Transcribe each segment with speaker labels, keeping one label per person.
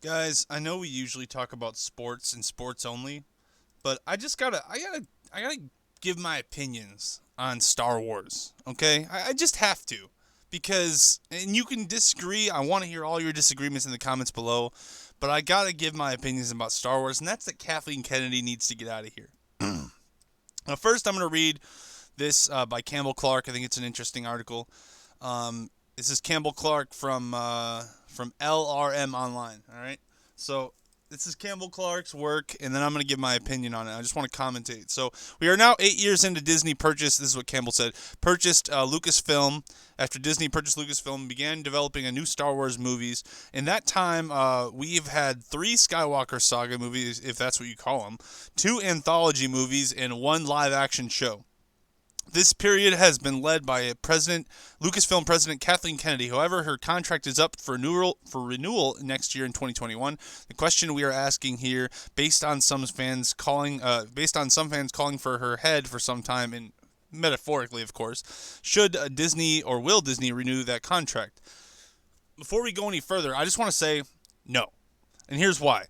Speaker 1: Guys, I know we usually talk about sports and sports only, but I gotta give my opinions on Star Wars. Okay, I just have to, because and you can disagree. I want to hear all your disagreements in the comments below, but I gotta give my opinions about Star Wars, and that's that Kathleen Kennedy needs to get out of here. Now, first, I'm gonna read this by Campbell Clark. I think it's an interesting article. This is Campbell Clark from LRM Online. All right, so this is Campbell Clark's work, and then I'm going to give my opinion on it. I just want to commentate. So we are now 8 years into Disney purchase. This is what Campbell said. Purchased Lucasfilm. After Disney purchased Lucasfilm, began developing a new Star Wars movies. In that time, we've had 3 Skywalker saga movies, if that's what you call them, 2 anthology movies, and 1 live-action show. This period has been led by Lucasfilm President Kathleen Kennedy. However, her contract is up for renewal next year in 2021. The question we are asking here, based on some fans calling for her head for some time, and metaphorically, of course, should Disney or will Disney renew that contract? Before we go any further, I just want to say no, and here's why.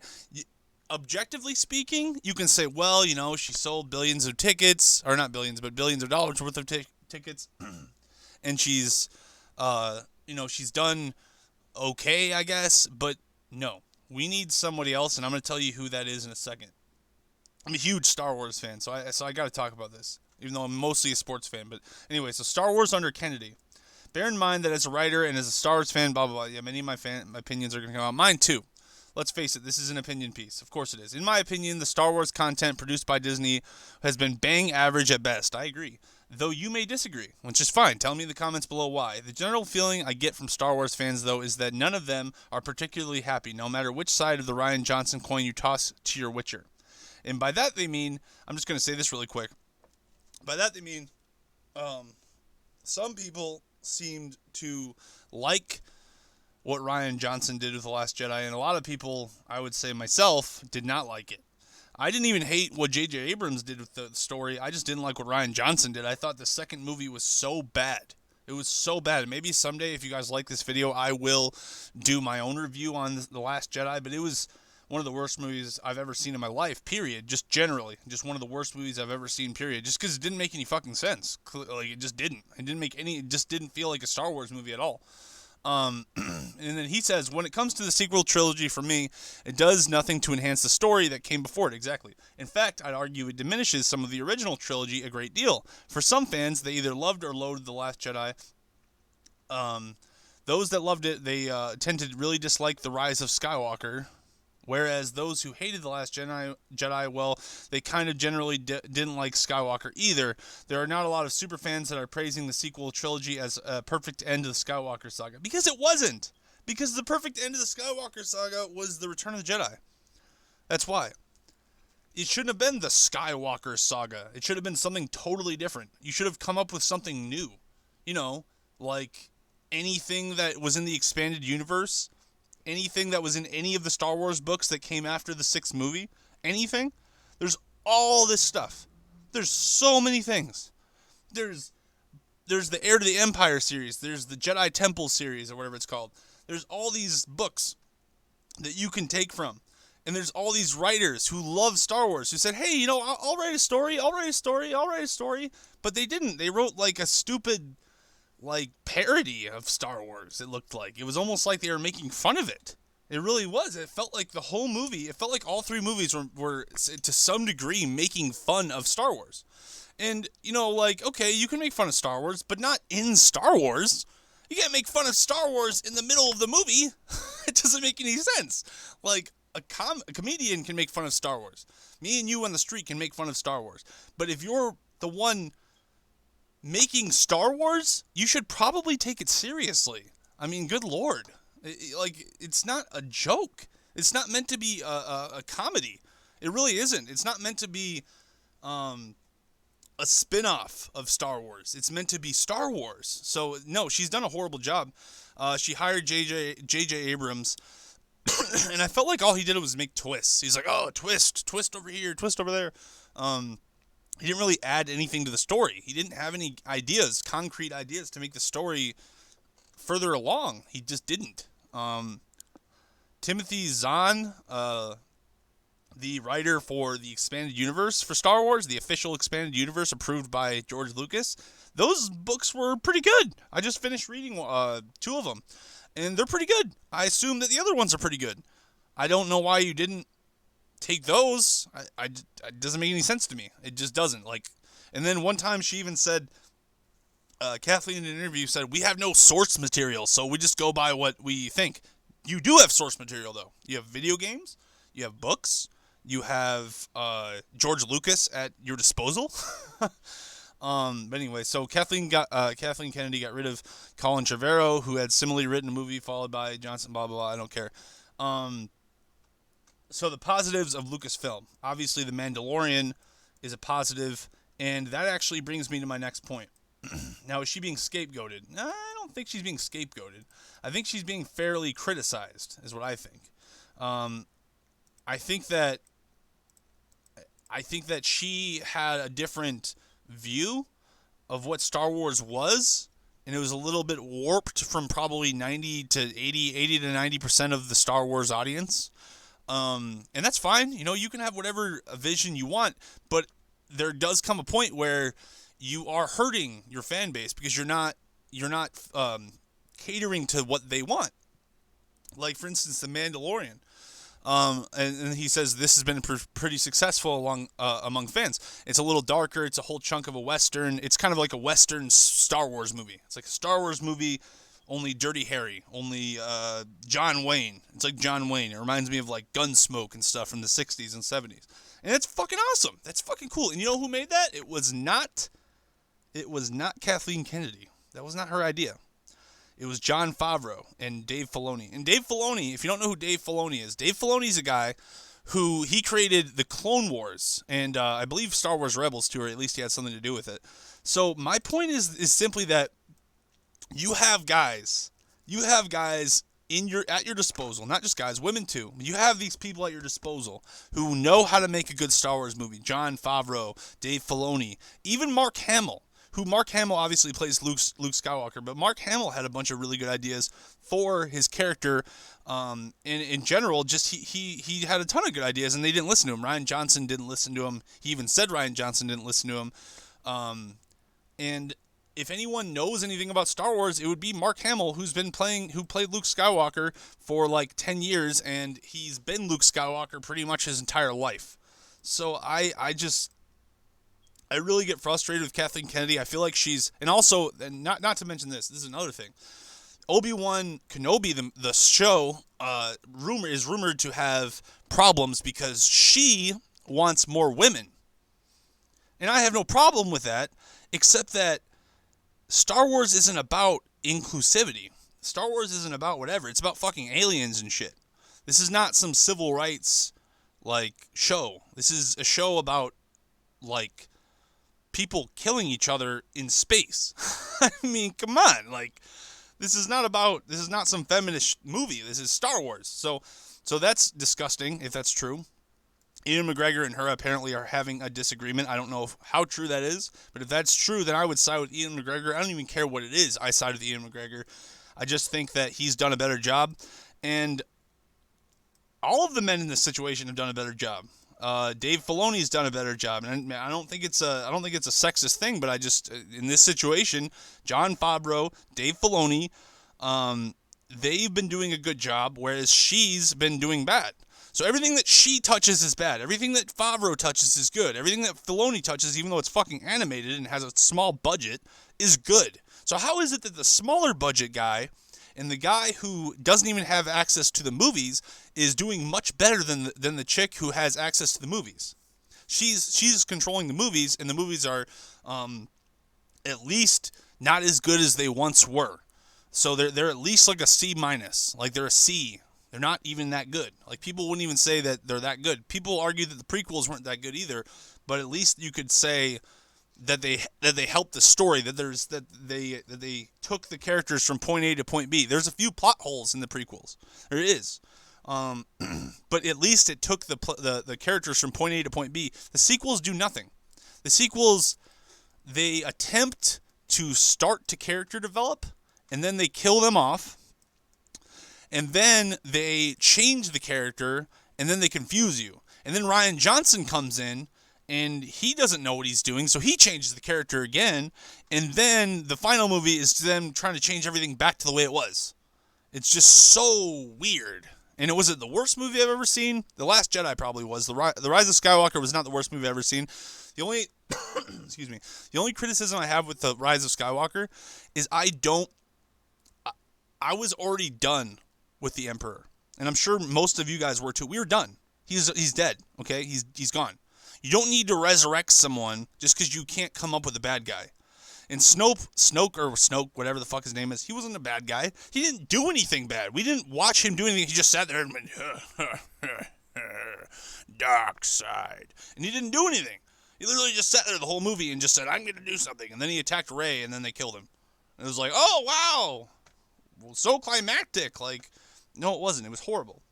Speaker 1: Objectively speaking, you can say, well, she sold billions of tickets, or not billions, but billions of dollars worth of tickets, and she's done okay, I guess, but no, we need somebody else, and I'm going to tell you who that is in a second. I'm a huge Star Wars fan, so I got to talk about this, even though I'm mostly a sports fan, but anyway, so Star Wars under Kennedy. Bear in mind that as a writer and as a Star Wars fan, blah, blah, blah, yeah, many of my opinions are going to come out. Mine, too. Let's face it, this is an opinion piece. Of course it is. In my opinion, the Star Wars content produced by Disney has been bang average at best. I agree. Though you may disagree, which is fine. Tell me in the comments below why. The general feeling I get from Star Wars fans, though, is that none of them are particularly happy, no matter which side of the Rian Johnson coin you toss to your Witcher. And by that they mean, I'm just going to say this really quick. By that they mean, some people seemed to like what Rian Johnson did with The Last Jedi, and a lot of people, I would say myself, did not like it. I didn't even hate what J.J. Abrams did with the story. I just didn't like what Rian Johnson did. I thought the second movie was so bad. It was so bad. Maybe someday, if you guys like this video, I will do my own review on The Last Jedi, but it was one of the worst movies I've ever seen in my life, period. Just generally. Just one of the worst movies I've ever seen, period. Just because it didn't make any fucking sense. Like, it just didn't. It just didn't feel like a Star Wars movie at all. And then he says, when it comes to the sequel trilogy, for me, it does nothing to enhance the story that came before it. Exactly. In fact, I'd argue it diminishes some of the original trilogy a great deal. For some fans, they either loved or loathed The Last Jedi. Those that loved it, they tend to really dislike The Rise of Skywalker. Whereas those who hated The Last Jedi, well, they kind of generally didn't like Skywalker either. There are not a lot of super fans that are praising the sequel trilogy as a perfect end to the Skywalker saga. Because it wasn't. Because the perfect end of the Skywalker saga was The Return of the Jedi. That's why. It shouldn't have been the Skywalker saga. It should have been something totally different. You should have come up with something new. Like anything that was in the expanded universe. Anything that was in any of the Star Wars books that came after the 6th movie, anything, there's all this stuff. There's so many things. There's the Heir to the Empire series. There's the Jedi Temple series, or whatever it's called. There's all these books that you can take from. And there's all these writers who love Star Wars who said, hey, I'll write a story. But they didn't. They wrote like a stupid parody of Star Wars. It looked like it was almost like they were making fun of it. It really was. It felt like the whole movie. It felt like all 3 movies were to some degree making fun of Star Wars. And okay, you can make fun of Star Wars, but not in Star Wars. You can't make fun of Star Wars in the middle of the movie. It doesn't make any sense. Like a comedian can make fun of Star Wars. Me and you on the street can make fun of Star Wars. But if you're the one making Star Wars, you should probably take it seriously. I mean, good lord. It's not a joke. It's not meant to be a comedy. It really isn't. It's not meant to be a spin-off of Star Wars. It's meant to be Star Wars. So, no, she's done a horrible job. She hired J.J. Abrams, and I felt like all he did was make twists. He's like, oh, twist over here, twist over there. He didn't really add anything to the story. He didn't have any concrete ideas to make the story further along. He just didn't. Timothy Zahn, the writer for the expanded universe for Star Wars, the official expanded universe approved by George Lucas, those books were pretty good. I just finished reading 2 of them, and they're pretty good. I assume that the other ones are pretty good. I don't know why you didn't take those. It doesn't make any sense to me. It just doesn't. And then one time she even said, Kathleen in an interview said, we have no source material, so we just go by what we think. You do have source material, though. You have video games, you have books, you have George Lucas at your disposal. But anyway, so Kathleen Kennedy got rid of Colin Trevorrow, who had similarly written a movie followed by Johnson, blah, blah, blah. I don't care. So the positives of Lucasfilm. Obviously, The Mandalorian is a positive, and that actually brings me to my next point. Now, is she being scapegoated? No, I don't think she's being scapegoated. I think she's being fairly criticized, is what I think. I think that she had a different view of what Star Wars was, and it was a little bit warped from probably 80 to 90% of the Star Wars audience. And that's fine. You can have whatever vision you want, but there does come a point where you are hurting your fan base because you're not catering to what they want. Like, for instance, The Mandalorian. And he says this has been pretty successful among fans. It's a little darker. It's a whole chunk of a Western. It's kind of like a Western Star Wars movie. It's like a Star Wars movie, only Dirty Harry, only John Wayne. It's like John Wayne. It reminds me of like Gunsmoke and stuff from the 60s and 70s. And it's fucking awesome. That's fucking cool. And you know who made that? It was not Kathleen Kennedy. That was not her idea. It was Jon Favreau and Dave Filoni. And Dave Filoni, if you don't know who Dave Filoni is a guy who he created the Clone Wars and I believe Star Wars Rebels too, or at least he had something to do with it. So my point is simply that you have guys at your disposal, not just guys, women too. You have these people at your disposal who know how to make a good Star Wars movie. Jon Favreau, Dave Filoni, even Mark Hamill. Mark Hamill obviously plays Luke Skywalker, but Mark Hamill had a bunch of really good ideas for his character. And in general, just he had a ton of good ideas, and they didn't listen to him. Rian Johnson didn't listen to him. He even said Rian Johnson didn't listen to him. And if anyone knows anything about Star Wars, it would be Mark Hamill, who played Luke Skywalker for like 10 years, and he's been Luke Skywalker pretty much his entire life. So I really get frustrated with Kathleen Kennedy. I feel like and not to mention this is another thing. Obi-Wan Kenobi, the show, is rumored to have problems because she wants more women. And I have no problem with that, except that Star Wars isn't about inclusivity. Star Wars isn't about whatever. It's about fucking aliens and shit. This is not some civil rights, show. This is a show about, people killing each other in space. I mean, come on. This is not some feminist movie. This is Star Wars. So that's disgusting, if that's true. Ian McGregor and her apparently are having a disagreement. I don't know how true that is, but if that's true, then I would side with Ian McGregor. I don't even care what it is. I side with Ian McGregor. I just think that he's done a better job, and all of the men in this situation have done a better job. Dave Filoni's done a better job, and I don't think it's a sexist thing, but I just, in this situation, Jon Favreau, Dave Filoni, they've been doing a good job, whereas she's been doing bad. So everything that she touches is bad. Everything that Favreau touches is good. Everything that Filoni touches, even though it's fucking animated and has a small budget, is good. So how is it that the smaller budget guy and the guy who doesn't even have access to the movies is doing much better than the chick who has access to the movies? She's controlling the movies, and the movies are at least not as good as they once were. So they're at least like a C-. They're a C. They're not even that good. People wouldn't even say that they're that good. People argue that the prequels weren't that good either, but at least you could say that they helped the story. That they took the characters from point A to point B. There's a few plot holes in the prequels. There is, but at least it took the characters from point A to point B. The sequels do nothing. The sequels, they attempt to start to character develop, and then they kill them off. And then they change the character, and then they confuse you. And then Rian Johnson comes in, and he doesn't know what he's doing, so he changes the character again. And then the final movie is them trying to change everything back to the way it was. It's just so weird. And it wasn't the worst movie I've ever seen. The Last Jedi probably was. The Rise of Skywalker was not the worst movie I've ever seen. The only excuse me. The only criticism I have with The Rise of Skywalker is I was already done with the Emperor. And I'm sure most of you guys were too. We were done. He's dead, okay? He's gone. You don't need to resurrect someone just because you can't come up with a bad guy. And Snoke, whatever the fuck his name is, he wasn't a bad guy. He didn't do anything bad. We didn't watch him do anything. He just sat there and went, dark side. And he didn't do anything. He literally just sat there the whole movie and just said, I'm going to do something. And then he attacked Rey, and then they killed him. And it was like, oh, wow. Well, so climactic. Like, no, it wasn't. It was horrible.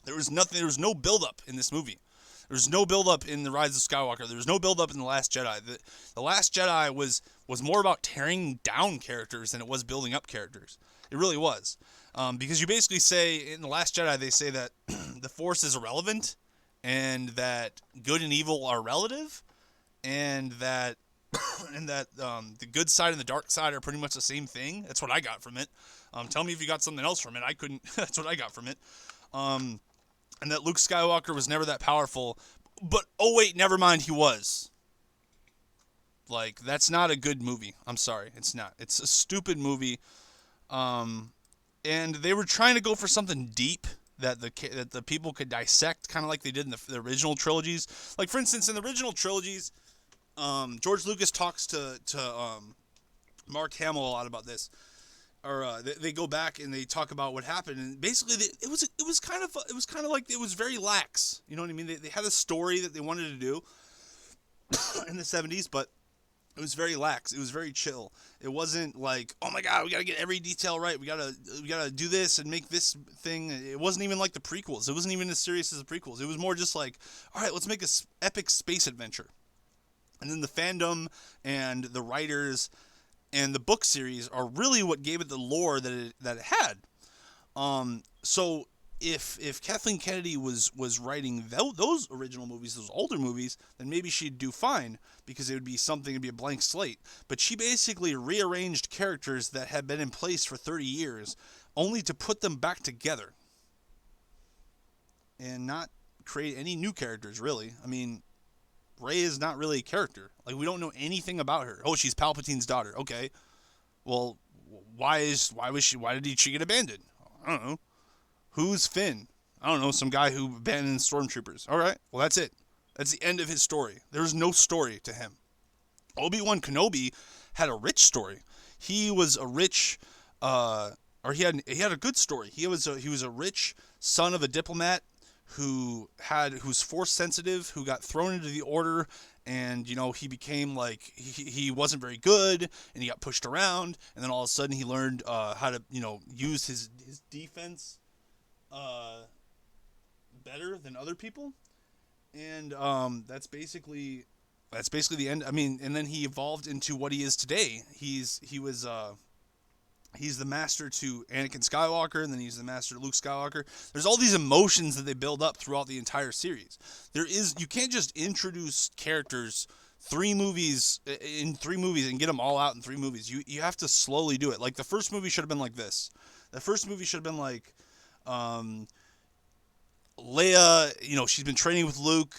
Speaker 1: There was no build-up in this movie. There was no build-up in The Rise of Skywalker. There was no build-up in The Last Jedi. The Last Jedi was more about tearing down characters than it was building up characters. It really was. Because you basically say, in The Last Jedi, they say that the Force is irrelevant, and that good and evil are relative, and that the good side and the dark side are pretty much the same thing. That's what I got from it. Tell me if you got something else from it. I couldn't. That's what I got from it. And that Luke Skywalker was never that powerful. But, oh wait, never mind, he was. Like, that's not a good movie. I'm sorry, it's not. It's a stupid movie. And they were trying to go for something deep that the people could dissect, kind of like they did in the original trilogies. Like, for instance, in the original trilogies, George Lucas talks to Mark Hamill a lot about this. Or they go back and they talk about what happened, and basically it was kind of like it was very lax. You know what I mean? They had a story that they wanted to do in the 70s, but it was very lax. It was very chill. It wasn't like, oh my god, we gotta get every detail right. We gotta do this and make this thing. It wasn't even like the prequels. It wasn't even as serious as the prequels. It was more just like, all right, let's make a epic space adventure. And then the fandom and the writers and the book series are really what gave it the lore that it had. So if Kathleen Kennedy was writing those original movies, those older movies, then maybe she'd do fine, because it would be something, it'd be a blank slate. But she basically rearranged characters that had been in place for 30 years, only to put them back together. And not create any new characters, really. I mean, Rey is not really a character. Like, we don't know anything about her. Oh, she's Palpatine's daughter. Okay. Well, why did she get abandoned? I don't know. Who's Finn? I don't know. Some guy who abandoned stormtroopers. All right. Well, that's it. That's the end of his story. There's no story to him. Obi-Wan Kenobi had a rich story. He was a rich, or he had a good story. He was a rich son of a diplomat who's force sensitive, who got thrown into the order, and he became like he wasn't very good, and he got pushed around, and then all of a sudden he learned how to use his defense better than other people, and that's basically the end. I mean, and then he evolved into what he is today. He's the master to Anakin Skywalker, and then he's the master to Luke Skywalker. There's all these emotions that they build up throughout the entire series. You can't just introduce characters in 3 movies and get them all out in 3 movies. You have to slowly do it. Like, the first movie should have been like this. The first movie should have been like, Leia, she's been training with Luke,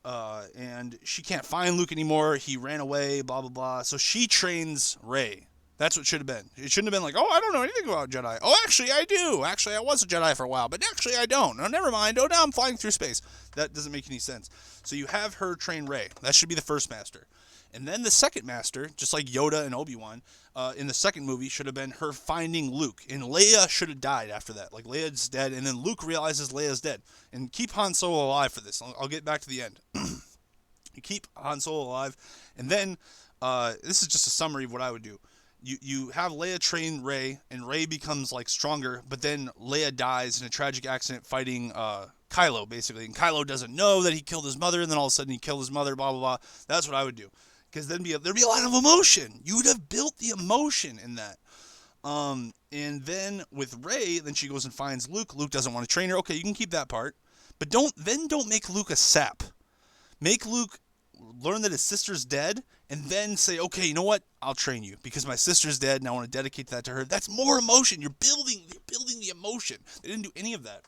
Speaker 1: and she can't find Luke anymore. He ran away, blah, blah, blah. So she trains Rey. That's what it should have been. It shouldn't have been like, oh, I don't know anything about Jedi. Oh, actually, I do. Actually, I was a Jedi for a while, but actually, I don't. Oh, never mind. Oh, now I'm flying through space. That doesn't make any sense. So you have her train Rey. That should be the first master. And then the second master, just like Yoda and Obi-Wan, in the second movie, should have been her finding Luke. And Leia should have died after that. Like, Leia's dead, and then Luke realizes Leia's dead. And keep Han Solo alive for this. I'll get back to the end. You keep Han Solo alive. And then, this is just a summary of what I would do. You have Leia train Rey, and Rey becomes, like, stronger, but then Leia dies in a tragic accident fighting Kylo, basically. And Kylo doesn't know that he killed his mother, and then all of a sudden he killed his mother, blah, blah, blah. That's what I would do. Because then there'd be a lot of emotion. You would have built the emotion in that. And then with Rey, then she goes and finds Luke. Luke doesn't want to train her. Okay, you can keep that part, but don't make Luke a sap. Make Luke learn that his sister's dead, and then say, okay, you know what? I'll train you because my sister's dead, and I want to dedicate that to her. That's more emotion. You're building the emotion. They didn't do any of that.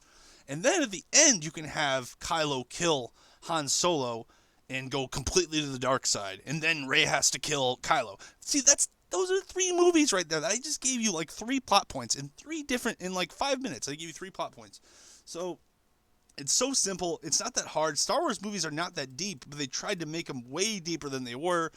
Speaker 1: And then at the end, you can have Kylo kill Han Solo and go completely to the dark side, and then Rey has to kill Kylo. See, those are 3 movies right there. I just gave you like 3 plot points in like 5 minutes. I gave you 3 plot points. So it's so simple. It's not that hard. Star Wars movies are not that deep, but they tried to make them way deeper than they were.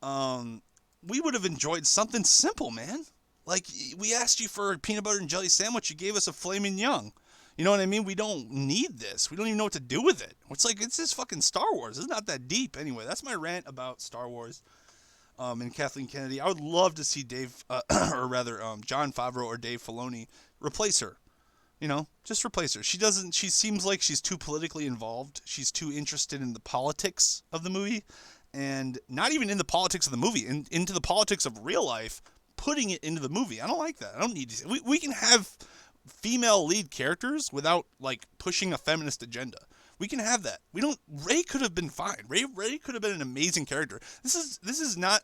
Speaker 1: We would have enjoyed something simple, man. Like, we asked you for a peanut butter and jelly sandwich. You gave us a Flamin' Young. You know what I mean? We don't need this. We don't even know what to do with it. It's just fucking Star Wars. It's not that deep. Anyway, that's my rant about Star Wars and Kathleen Kennedy. I would love to see Jon Favreau or Dave Filoni replace her. Just replace her. She seems like she's too politically involved. She's too interested in the politics of the movie, and not even in the politics of the movie, into the politics of real life, putting it into the movie. I don't like that. I don't need to. We can have female lead characters without like pushing a feminist agenda. We can have that. We don't. Rey could have been fine. Rey could have been an amazing character. This is not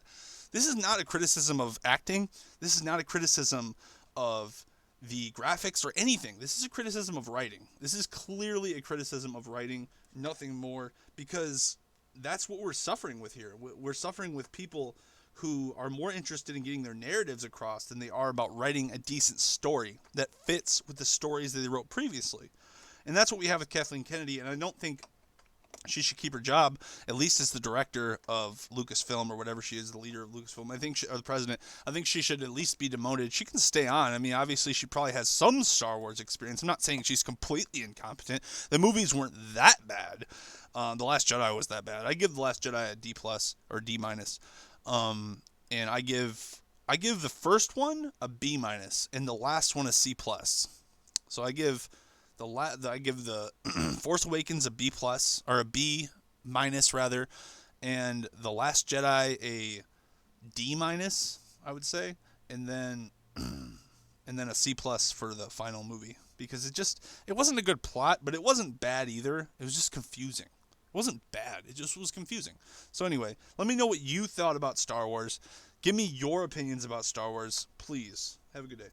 Speaker 1: a criticism of acting. This is not a criticism of the graphics or anything. This is a criticism of writing. This is clearly a criticism of writing, nothing more, because that's what we're suffering with here. We're suffering with people who are more interested in getting their narratives across than they are about writing a decent story that fits with the stories that they wrote previously. And that's what we have with Kathleen Kennedy, and I don't think she should keep her job, at least as the director of Lucasfilm or whatever she is, the leader of Lucasfilm. Or the president. I think she should at least be demoted. She can stay on. I mean, obviously, she probably has some Star Wars experience. I'm not saying she's completely incompetent. The movies weren't that bad. The Last Jedi was that bad. I give The Last Jedi a D+ or D-. And I give the first one a B- and the last one a C+. So I give the Force Awakens a B+ or a B- rather, and the Last Jedi a D-, I would say, and then a C+ for the final movie, because it wasn't a good plot, but it wasn't bad either. It was just confusing. It wasn't bad. It just was confusing. So anyway, let me know what you thought about Star Wars. Give me your opinions about Star Wars, please. Have a good day.